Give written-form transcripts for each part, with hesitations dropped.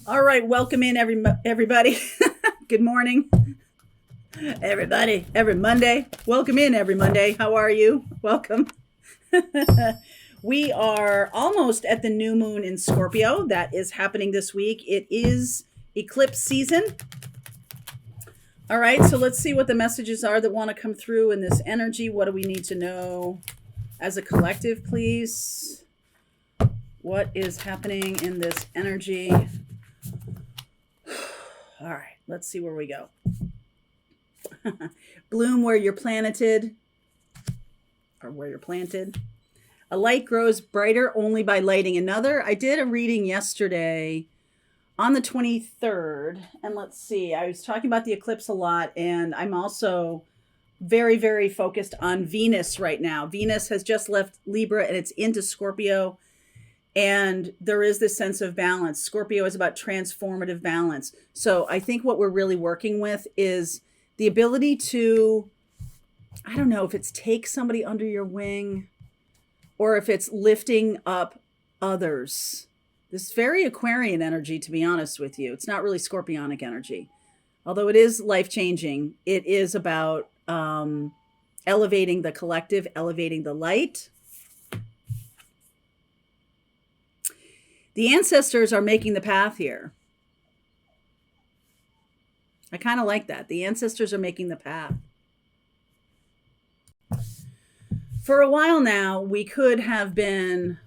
All right, welcome in everybody. Good morning, everybody. Every Monday, welcome in every Monday. How are you? Welcome. We are almost at the new moon in Scorpio. That is happening this week. It is eclipse season. All right, so let's see what the messages are that want to come through in this energy. What do we need to know as a collective, please? What is happening in this energy? All right, let's see where we go. Bloom where you're planted, or where you're planted. A light grows brighter only by lighting another. I did a reading yesterday on the 23rd, and let's see, I was talking about the eclipse a lot, and I'm also very, very focused on Venus right now. Venus has just left Libra and it's into Scorpio. And there is this sense of balance. Scorpio is about transformative balance. So I think what we're really working with is the ability to, I don't know if it's take somebody under your wing or if it's lifting up others. This very Aquarian energy, to be honest with you. It's not really Scorpionic energy. Although it is life-changing, it is about elevating the collective, elevating the light. The ancestors are making the path here. I kind of like that. The ancestors are making the path. For a while now, we could have been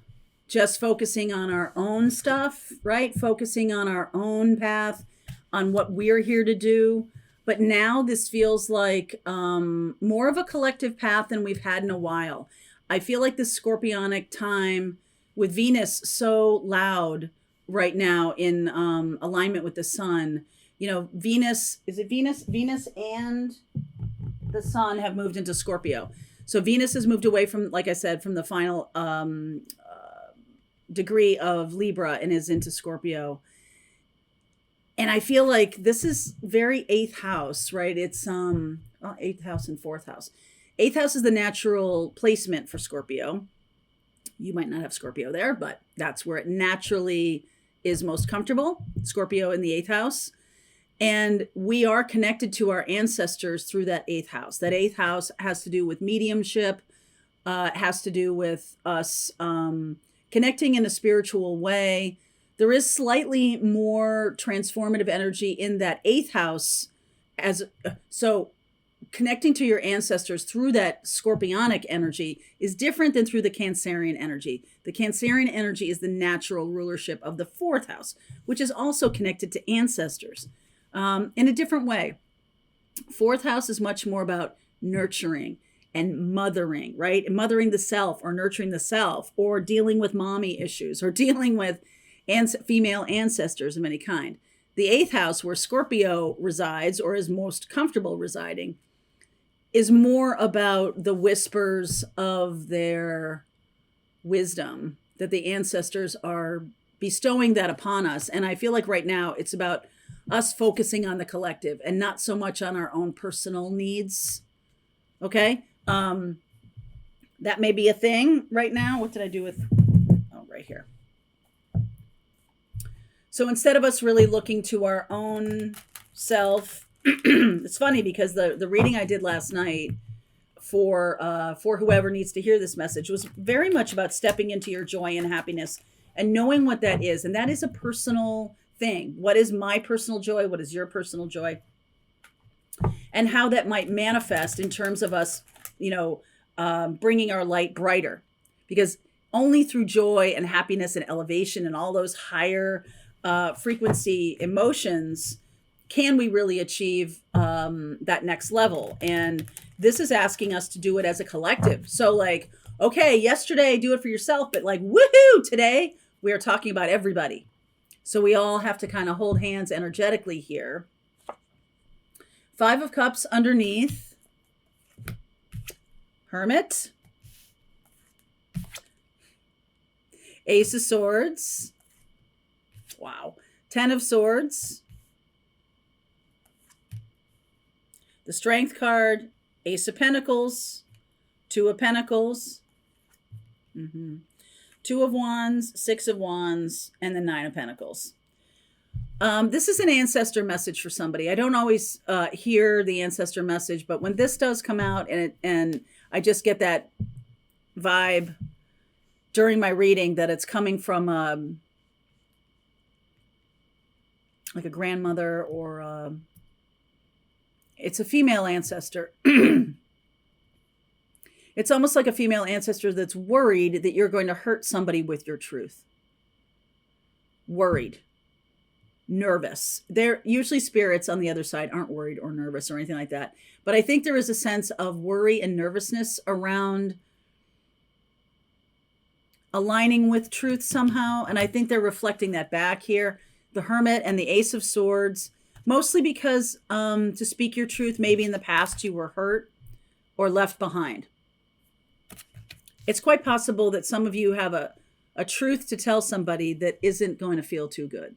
just focusing on our own stuff, right? Focusing on our own path, on what we're here to do. But now this feels like more of a collective path than we've had in a while. I feel like the Scorpionic time with Venus so loud right now in alignment with the sun. You know, Venus, is it Venus? Venus and the sun have moved into Scorpio. So Venus has moved away from, like I said, from the final degree of Libra and is into Scorpio. And I feel like this is very eighth house, right? It's eighth house and fourth house. Eighth house is the natural placement for Scorpio. You might not have Scorpio there, but that's where it naturally is most comfortable. Scorpio in the eighth house. And we are connected to our ancestors through that eighth house. That eighth house has to do with mediumship. It has to do with us connecting in a spiritual way. There is slightly more transformative energy in that eighth house. So connecting to your ancestors through that Scorpionic energy is different than through the Cancerian energy. The Cancerian energy is the natural rulership of the fourth house, which is also connected to ancestors in a different way. Fourth house is much more about nurturing and mothering, right? Mothering the self or nurturing the self or dealing with mommy issues or dealing with female ancestors of any kind. The eighth house, where Scorpio resides or is most comfortable residing, is more about the whispers of their wisdom, that the ancestors are bestowing that upon us. And I feel like right now it's about us focusing on the collective and not so much on our own personal needs. Okay? That may be a thing right now. What did I do with, right here. So instead of us really looking to our own self, it's funny because the reading I did last night for whoever needs to hear this message was very much about stepping into your joy and happiness and knowing what that is. And that is a personal thing. What is my personal joy? What is your personal joy? And how that might manifest in terms of us, bringing our light brighter. Because only through joy and happiness and elevation and all those higher frequency emotions can we really achieve that next level. And this is asking us to do it as a collective. So like, okay, yesterday do it for yourself, but like, woohoo, today we are talking about everybody. So we all have to kind of hold hands energetically here. Five of Cups underneath. Hermit. Ace of Swords. Wow. 10 of Swords. The Strength card. Ace of Pentacles. Two of Pentacles. Two of Wands, Six of Wands, and the Nine of Pentacles. This is an ancestor message for somebody. I don't always hear the ancestor message, but when this does come out and I just get that vibe during my reading that it's coming from like a grandmother or it's a female ancestor. It's almost like a female ancestor that's worried that you're going to hurt somebody with your truth. Worried. Nervous. They're usually spirits on the other side aren't worried or nervous or anything like that. But I think there is a sense of worry and nervousness around aligning with truth somehow. And I think they're reflecting that back here. The Hermit and the Ace of Swords, mostly because to speak your truth, maybe in the past you were hurt or left behind. It's quite possible that some of you have a truth to tell somebody that isn't going to feel too good.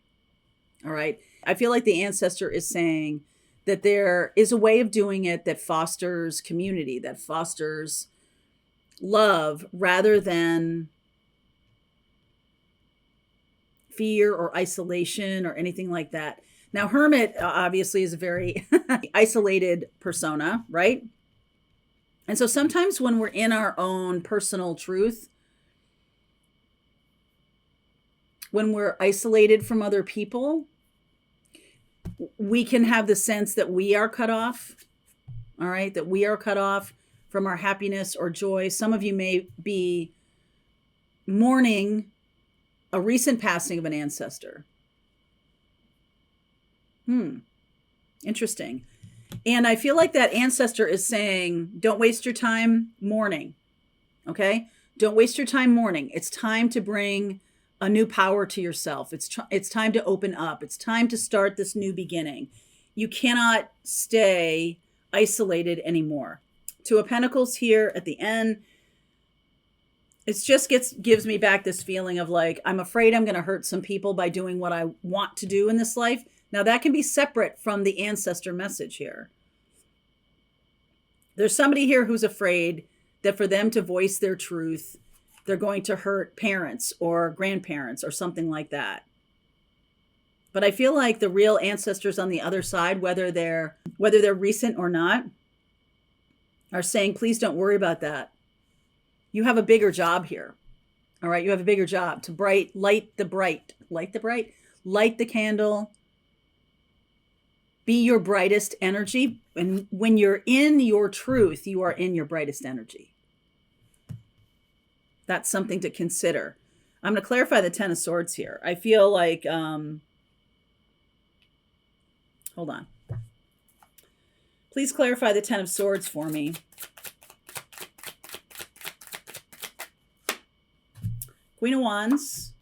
All right. I feel like the ancestor is saying that there is a way of doing it that fosters community, that fosters love rather than fear or isolation or anything like that. Now, Hermit obviously is a very isolated persona, right? And so sometimes when we're in our own personal truth, when we're isolated from other people, we can have the sense that we are cut off, all right? That we are cut off from our happiness or joy. Some of you may be mourning a recent passing of an ancestor. Interesting. And I feel like that ancestor is saying, don't waste your time mourning, okay? Don't waste your time mourning. It's time to bring a new power to yourself. It's time to open up. It's time to start this new beginning. You cannot stay isolated anymore. Two of Pentacles here at the end. It just gives me back this feeling of like, I'm afraid I'm going to hurt some people by doing what I want to do in this life. Now that can be separate from the ancestor message here. There's somebody here who's afraid that for them to voice their truth, they're going to hurt parents or grandparents or something like that. But I feel like the real ancestors on the other side, whether they're recent or not, are saying, please don't worry about that. You have a bigger job here. All right. You have a bigger job to light the candle, be your brightest energy. And when you're in your truth, you are in your brightest energy. That's something to consider. I'm going to clarify the Ten of Swords here. I feel like, hold on. Please clarify the Ten of Swords for me. Queen of Wands,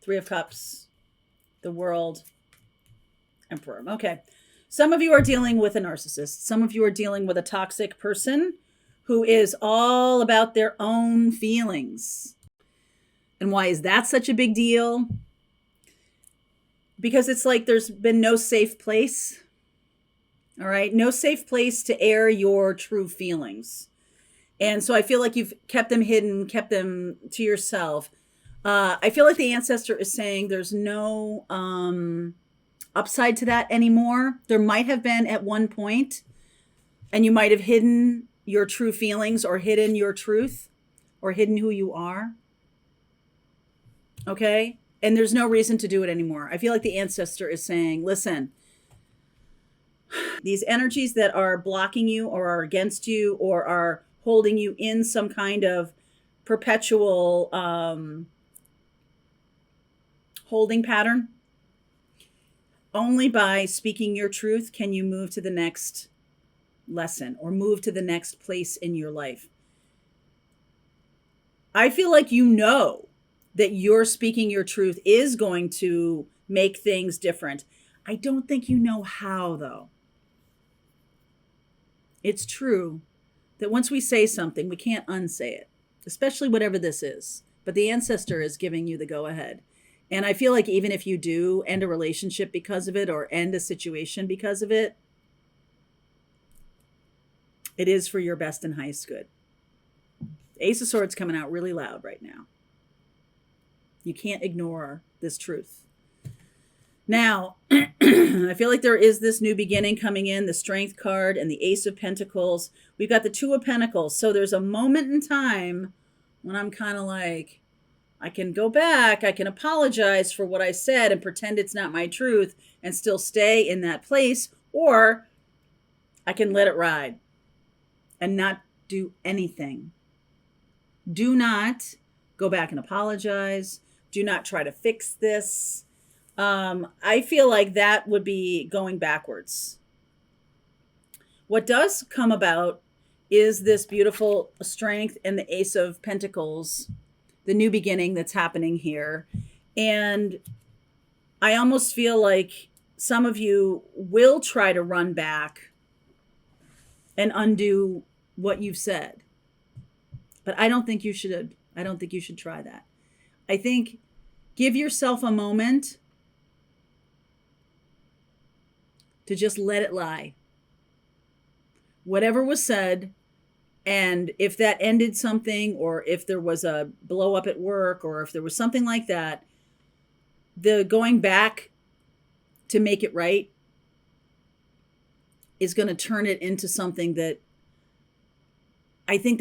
Three of Cups, the World, Emperor. Okay. Some of you are dealing with a narcissist. Some of you are dealing with a toxic person who is all about their own feelings. And why is that such a big deal? Because it's like there's been no safe place. All right. No safe place to air your true feelings. And so I feel like you've kept them hidden, kept them to yourself. I feel like the ancestor is saying there's no upside to that anymore. There might have been at one point, and you might have hidden your true feelings or hidden your truth or hidden who you are. Okay? And there's no reason to do it anymore. I feel like the ancestor is saying, listen, these energies that are blocking you or are against you or are holding you in some kind of perpetual holding pattern, only by speaking your truth can you move to the next lesson or move to the next place in your life. I feel like you know that your speaking your truth is going to make things different. I don't think you know how, though. It's true that once we say something, we can't unsay it, especially whatever this is. But the ancestor is giving you the go-ahead. And I feel like even if you do end a relationship because of it or end a situation because of it, it is for your best and highest good. Ace of Swords coming out really loud right now. You can't ignore this truth. Now, I feel like there is this new beginning coming in, the Strength card and the Ace of Pentacles. We've got the Two of Pentacles. So there's a moment in time when I'm kind of like, I can go back, I can apologize for what I said and pretend it's not my truth and still stay in that place, or I can let it ride and not do anything. Do not go back and apologize. Do not try to fix this. I feel like that would be going backwards. What does come about is this beautiful Strength and the Ace of Pentacles, the new beginning that's happening here. And I almost feel like some of you will try to run back and undo what you've said. But I don't think you should. I don't think you should try that. I think give yourself a moment to just let it lie. Whatever was said, and if that ended something, or if there was a blow up at work, or if there was something like that, the going back to make it right is going to turn it into something that I think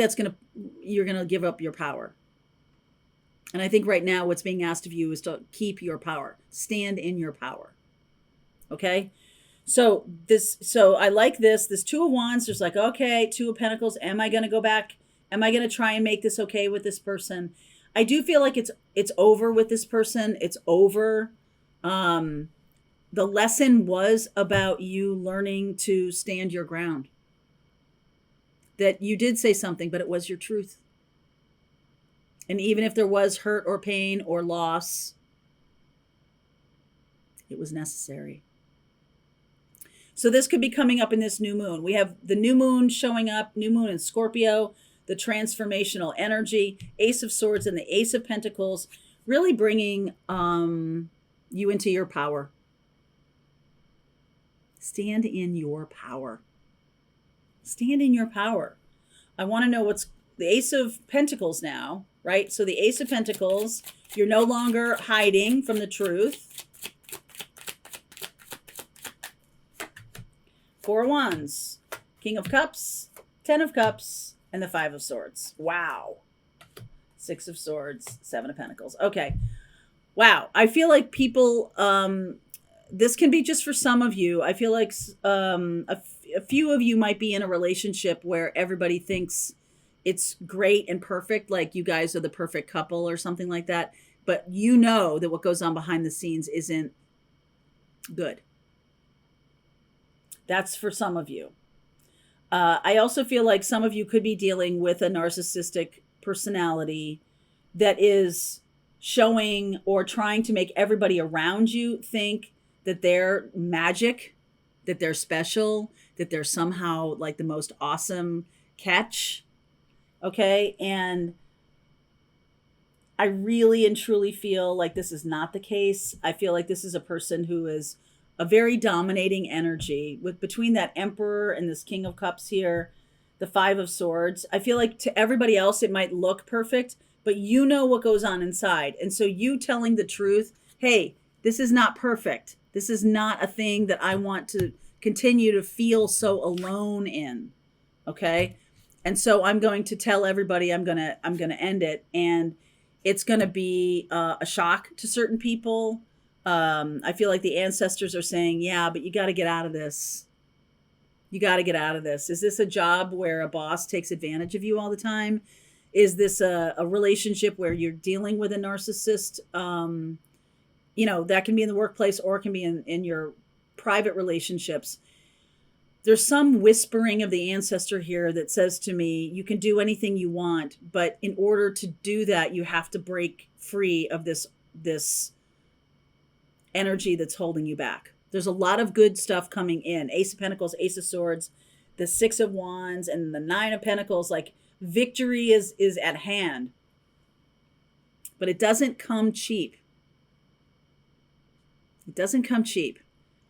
you're going to give up your power. And I think right now what's being asked of you is to keep your power, stand in your power. Okay? So I like this Two of Wands. There's like, okay, Two of Pentacles. Am I going to go back? Am I going to try and make this okay with this person? I do feel like it's over with this person. It's over. The lesson was about you learning to stand your ground. That you did say something, but it was your truth. And even if there was hurt or pain or loss, it was necessary. So this could be coming up in this new moon. We have the new moon showing up, new moon in Scorpio, the transformational energy, Ace of Swords and the Ace of Pentacles, really bringing you into your power. Stand in your power. Stand in your power. I want to know what's the Ace of Pentacles now, right? So the Ace of Pentacles, you're no longer hiding from the truth. Four of Wands, King of Cups, 10 of Cups, and the Five of Swords. Wow. Six of Swords, Seven of Pentacles. Okay. Wow. I feel like people, this can be just for some of you. I feel like a few of you might be in a relationship where everybody thinks it's great and perfect, like you guys are the perfect couple or something like that. But you know that what goes on behind the scenes isn't good. That's for some of you. I also feel like some of you could be dealing with a narcissistic personality that is showing or trying to make everybody around you think that they're magic, that they're special, that they're somehow like the most awesome catch. Okay. And I really and truly feel like this is not the case. I feel like this is a person who is a very dominating energy with between that Emperor and this King of Cups here, the Five of Swords. I feel like to everybody else, it might look perfect, but you know what goes on inside. And so you telling the truth, hey, this is not perfect. This is not a thing that I want to continue to feel so alone in. Okay. And so I'm going to tell everybody I'm going to end it. And it's going to be a shock to certain people. I feel like the ancestors are saying, yeah, but you got to get out of this. You got to get out of this. Is this a job where a boss takes advantage of you all the time? Is this a relationship where you're dealing with a narcissist? That can be in the workplace or it can be in your private relationships. There's some whispering of the ancestor here that says to me, you can do anything you want, but in order to do that, you have to break free of this energy that's holding you back. There's a lot of good stuff coming in. Ace of Pentacles, Ace of Swords, the Six of Wands, and the Nine of Pentacles. Like victory is at hand, but it doesn't come cheap. It doesn't come cheap.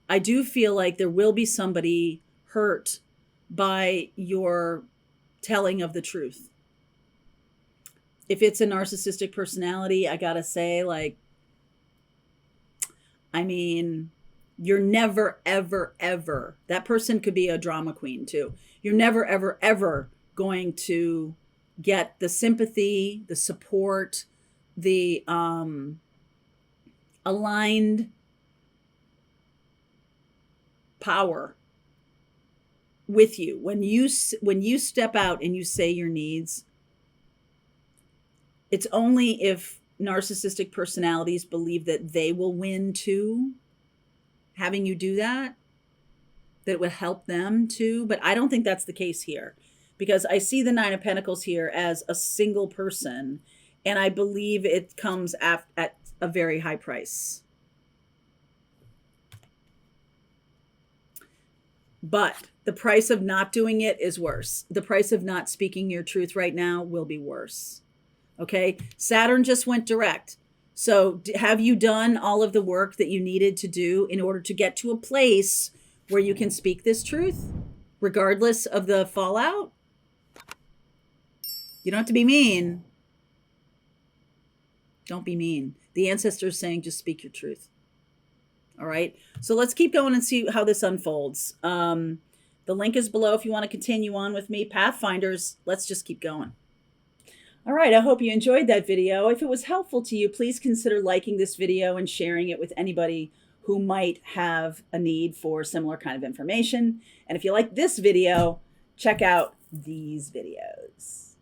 I do feel like there will be somebody hurt by your telling of the truth. If it's a narcissistic personality, I gotta say, like, I mean, you're never, ever, ever, that person could be a drama queen too. You're never, ever, ever going to get the sympathy, the support, the aligned power with you. When you step out and you say your needs, it's only if narcissistic personalities believe that they will win too, having you do that, that it would help them too. But I don't think that's the case here, because I see the Nine of Pentacles here as a single person, and I believe it comes at a very high price. But the price of not doing it is worse. The price of not speaking your truth right now will be worse. Okay? Saturn just went direct. So have you done all of the work that you needed to do in order to get to a place where you can speak this truth, regardless of the fallout? You don't have to be mean. Don't be mean. The ancestors saying just speak your truth. All right. So let's keep going and see how this unfolds. The link is below if you want to continue on with me. Pathfinders, let's just keep going. All right. I hope you enjoyed that video. If it was helpful to you, please consider liking this video and sharing it with anybody who might have a need for similar kind of information. And if you like this video, check out these videos.